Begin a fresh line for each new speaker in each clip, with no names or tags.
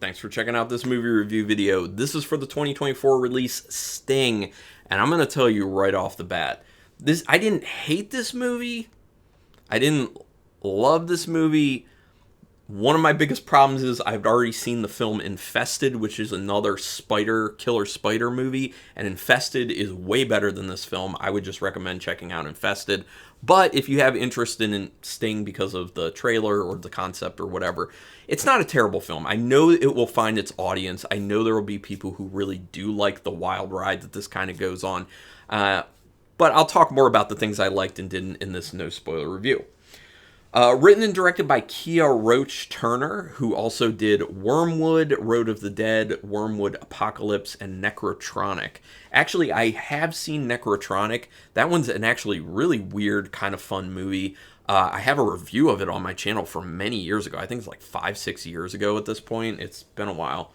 Thanks for checking out this movie review video. This is for the 2024 release Sting, and I'm going to tell you right off the bat, I didn't hate this movie. I didn't love this movie. One of my biggest problems is I've already seen the film Infested, which is another killer spider movie, and Infested is way better than this film. I would just recommend checking out Infested. But if you have interest in Sting because of the trailer or the concept or whatever, it's not a terrible film. I know it will find its audience. I know there will be people who really do like the wild ride that this kind of goes on. But I'll talk more about the things I liked and didn't in this no spoiler review. Written and directed by Kiah Roache-Turner, who also did Wormwood, Road of the Dead, Wormwood Apocalypse, and Necrotronic. Actually, I have seen Necrotronic. That one's an actually really weird, kind of fun movie. I have a review of it on my channel from many years ago. I think it's like 5-6 years ago at this point. It's been a while.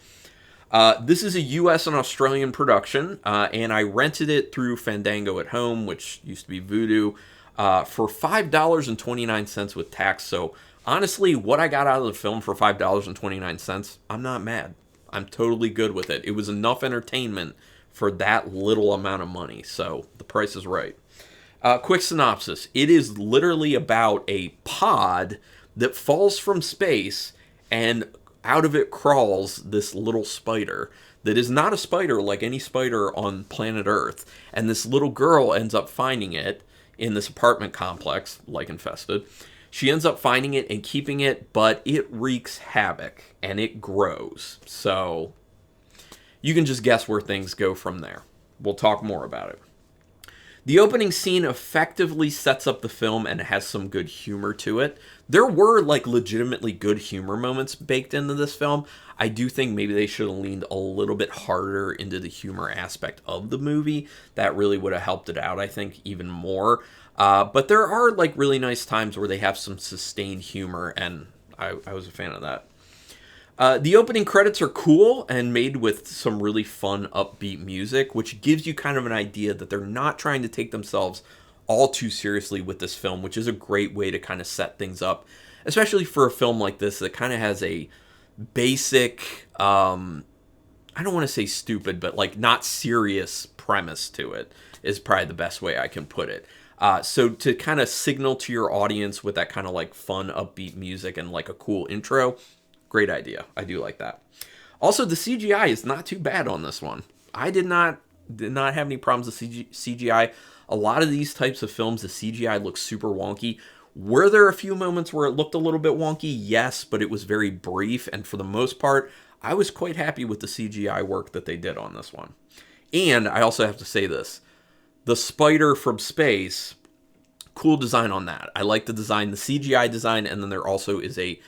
This is a US and Australian production, and I rented it through Fandango at Home, which used to be Vudu, for $5.29 with tax. So honestly, what I got out of the film for $5.29, I'm not mad. I'm totally good with it. It was enough entertainment for that little amount of money, so the price is right. Quick synopsis. It is literally about a pod that falls from space, and out of it crawls this little spider that is not a spider like any spider on planet Earth. And this little girl ends up finding it in this apartment complex, like Infested. She ends up finding it and keeping it, but it wreaks havoc, and it grows. So you can just guess where things go from there. We'll talk more about it. The opening scene effectively sets up the film and has some good humor to it. There were like legitimately good humor moments baked into this film. I do think maybe they should have leaned a little bit harder into the humor aspect of the movie. That really would have helped it out, I think, even more. But there are like really nice times where they have some sustained humor, and I was a fan of that. The opening credits are cool and made with some really fun, upbeat music, which gives you kind of an idea that they're not trying to take themselves all too seriously with this film, which is a great way to kind of set things up, especially for a film like this that kind of has a basic, I don't want to say stupid, but like not serious premise to it is probably the best way I can put it. So to kind of signal to your audience with that kind of like fun, upbeat music and like a cool intro, great idea. I do like that. Also, the CGI is not too bad on this one. I did not have any problems with CGI. A lot of these types of films, the CGI looks super wonky. Were there a few moments where it looked a little bit wonky? Yes, but it was very brief, and for the most part, I was quite happy with the CGI work that they did on this one. And I also have to say this. The spider from space, cool design on that. I like the design, the CGI design, and then there also is a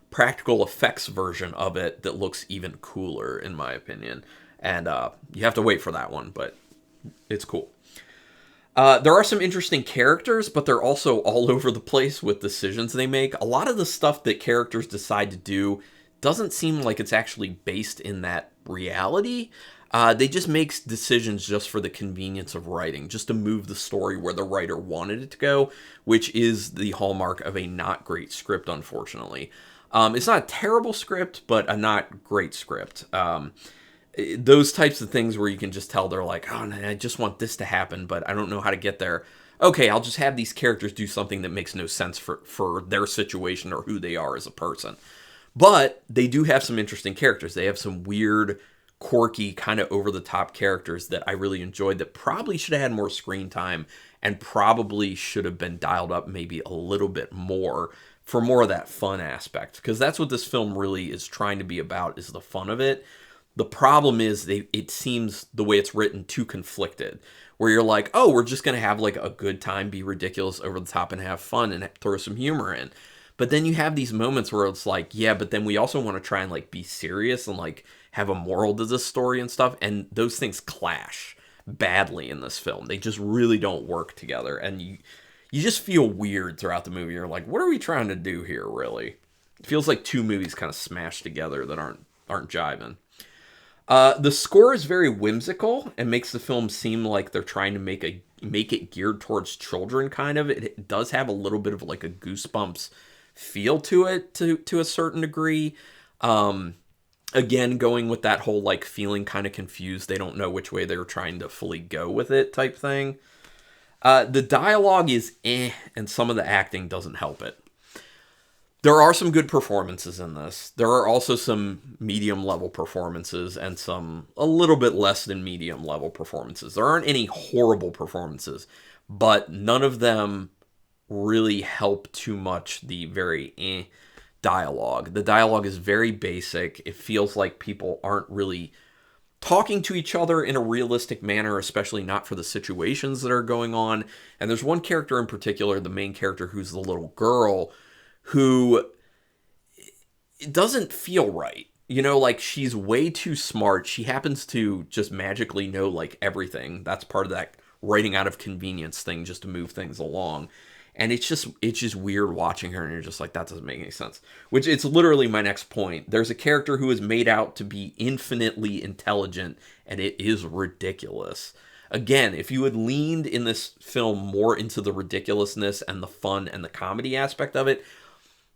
practical effects version of it that looks even cooler, in my opinion. And you have to wait for that one, but it's cool. There are some interesting characters, but they're also all over the place with decisions they make. A lot of the stuff that characters decide to do doesn't seem like it's actually based in that reality. They just make decisions just for the convenience of writing, just to move the story where the writer wanted it to go, which is the hallmark of a not great script, unfortunately. It's not a terrible script, but a not great script. Those types of things where you can just tell they're like, oh, I just want this to happen, but I don't know how to get there. Okay, I'll just have these characters do something that makes no sense for their situation or who they are as a person. But they do have some interesting characters. They have some weird, quirky, kind of over-the-top characters that I really enjoyed that probably should have had more screen time and probably should have been dialed up maybe a little bit more for more of that fun aspect, because that's what this film really is trying to be about, is the fun of it. The problem is it seems the way it's written too conflicted, where you're like, oh, we're just going to have like a good time, be ridiculous, over the top, and have fun and throw some humor in. But then you have these moments where it's like, yeah, but then we also want to try and like be serious and like have a moral to this story and stuff, and those things clash badly in this film. They just really don't work together, and you just feel weird throughout the movie. You're like, what are we trying to do here, really? It feels like two movies kind of smashed together that aren't jiving. The score is very whimsical and makes the film seem like they're trying to make it geared towards children, kind of. It does have a little bit of like a Goosebumps feel to it to a certain degree. Again, going with that whole like feeling kind of confused. They don't know which way they're trying to fully go with it type thing. The dialogue is and some of the acting doesn't help it. There are some good performances in this. There are also some medium level performances and some a little bit less than medium level performances. There aren't any horrible performances, but none of them really help too much the very dialogue. The dialogue is very basic. It feels like people aren't really talking to each other in a realistic manner, especially not for the situations that are going on. And there's one character in particular, the main character, who's the little girl, who it doesn't feel right. You know, like she's way too smart. She happens to just magically know like everything. That's part of that writing out of convenience thing just to move things along. And it's just weird watching her, and you're just like, that doesn't make any sense. Which it's literally my next point. There's a character who is made out to be infinitely intelligent, and it is ridiculous. Again, if you had leaned in this film more into the ridiculousness and the fun and the comedy aspect of it,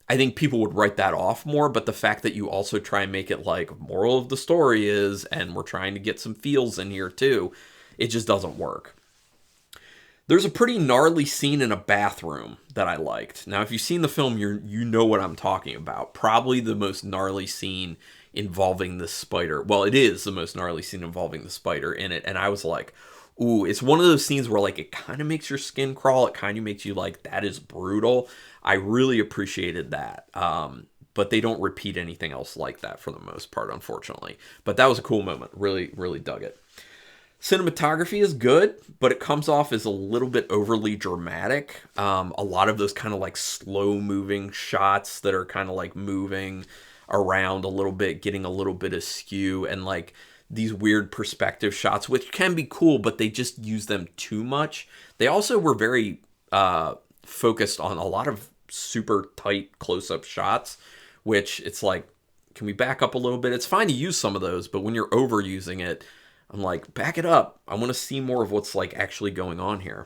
I think people would write that off more. But the fact that you also try and make it like moral of the story is, and we're trying to get some feels in here too, it just doesn't work. There's a pretty gnarly scene in a bathroom that I liked. Now, if you've seen the film, you know what I'm talking about. Probably the most gnarly scene involving the spider. Well, it is the most gnarly scene involving the spider in it. And I was like, ooh, it's one of those scenes where like it kind of makes your skin crawl. It kind of makes you like, that is brutal. I really appreciated that. But they don't repeat anything else like that for the most part, unfortunately. But that was a cool moment. Really, really dug it. Cinematography is good, but it comes off as a little bit overly dramatic. A lot of those kind of like slow moving shots that are kind of like moving around a little bit, getting a little bit askew, and like these weird perspective shots, which can be cool, but they just use them too much. They also were very focused on a lot of super tight close-up shots, which it's like, can we back up a little bit? It's fine to use some of those, but when you're overusing it, I'm like, back it up. I want to see more of what's like actually going on here.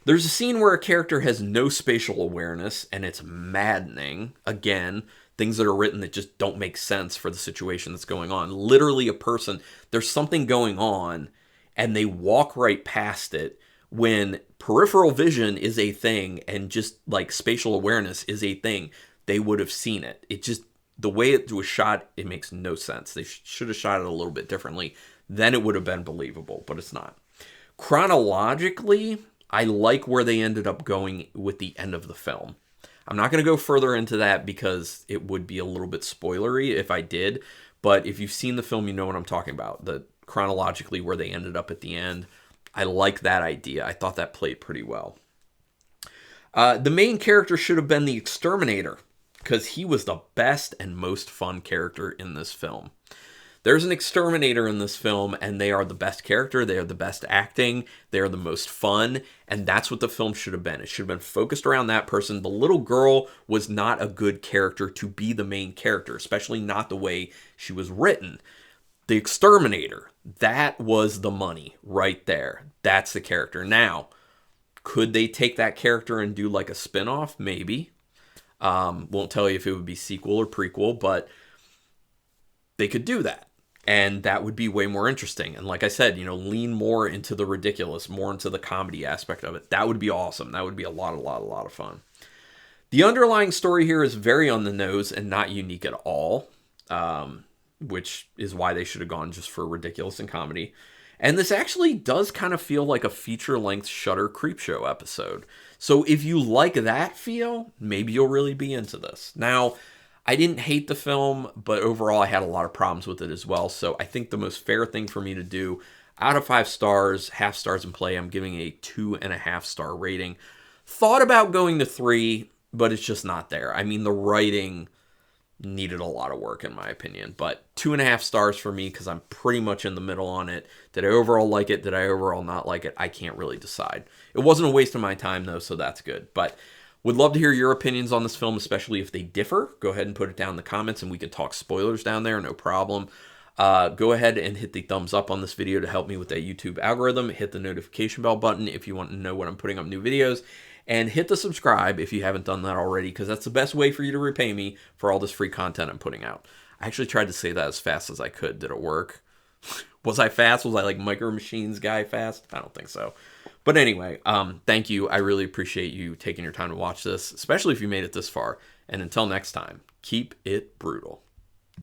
There's a scene where a character has no spatial awareness, and it's maddening. Again, things that are written that just don't make sense for the situation that's going on. Literally a person, there's something going on, and they walk right past it when peripheral vision is a thing and just like spatial awareness is a thing. They would have seen it. It just, the way it was shot, it makes no sense. They should have shot it a little bit differently. Then it would have been believable, but it's not. Chronologically, I like where they ended up going with the end of the film. I'm not going to go further into that because it would be a little bit spoilery if I did, but if you've seen the film, you know what I'm talking about. The chronologically where they ended up at the end, I like that idea. I thought that played pretty well. The main character should have been the exterminator, because he was the best and most fun character in this film. There's an exterminator in this film, and they are the best character, they are the best acting, they are the most fun, and that's what the film should have been. It should have been focused around that person. The little girl was not a good character to be the main character, especially not the way she was written. The exterminator, that was the money right there. That's the character. Now, could they take that character and do like a spin-off? Maybe. Won't tell you if it would be sequel or prequel, but they could do that. And that would be way more interesting. And like I said, you know, lean more into the ridiculous, more into the comedy aspect of it. That would be awesome. That would be a lot of fun. The underlying story here is very on the nose and not unique at all, which is why they should have gone just for ridiculous and comedy. And this actually does kind of feel like a feature-length Shudder Creepshow episode. So if you like that feel, maybe you'll really be into this. Now, I didn't hate the film, but overall I had a lot of problems with it as well. So I think the most fair thing for me to do, out of 5 stars, half stars in play, I'm giving a 2.5 star rating. Thought about going to 3, but it's just not there. I mean, the writing needed a lot of work in my opinion, but 2.5 stars for me because I'm pretty much in the middle on it. Did I overall like it? Did I overall not like it? I can't really decide. It wasn't a waste of my time though, so that's good. But would love to hear your opinions on this film, especially if they differ. Go ahead and put it down in the comments and we can talk spoilers down there, no problem. Go ahead and hit the thumbs up on this video to help me with that YouTube algorithm. Hit the notification bell button if you want to know when I'm putting up new videos. And hit the subscribe if you haven't done that already, because that's the best way for you to repay me for all this free content I'm putting out. I actually tried to say that as fast as I could. Did it work? Was I fast? Was I like Micro Machines guy fast? I don't think so. But anyway, thank you. I really appreciate you taking your time to watch this, especially if you made it this far. And until next time, keep it brutal.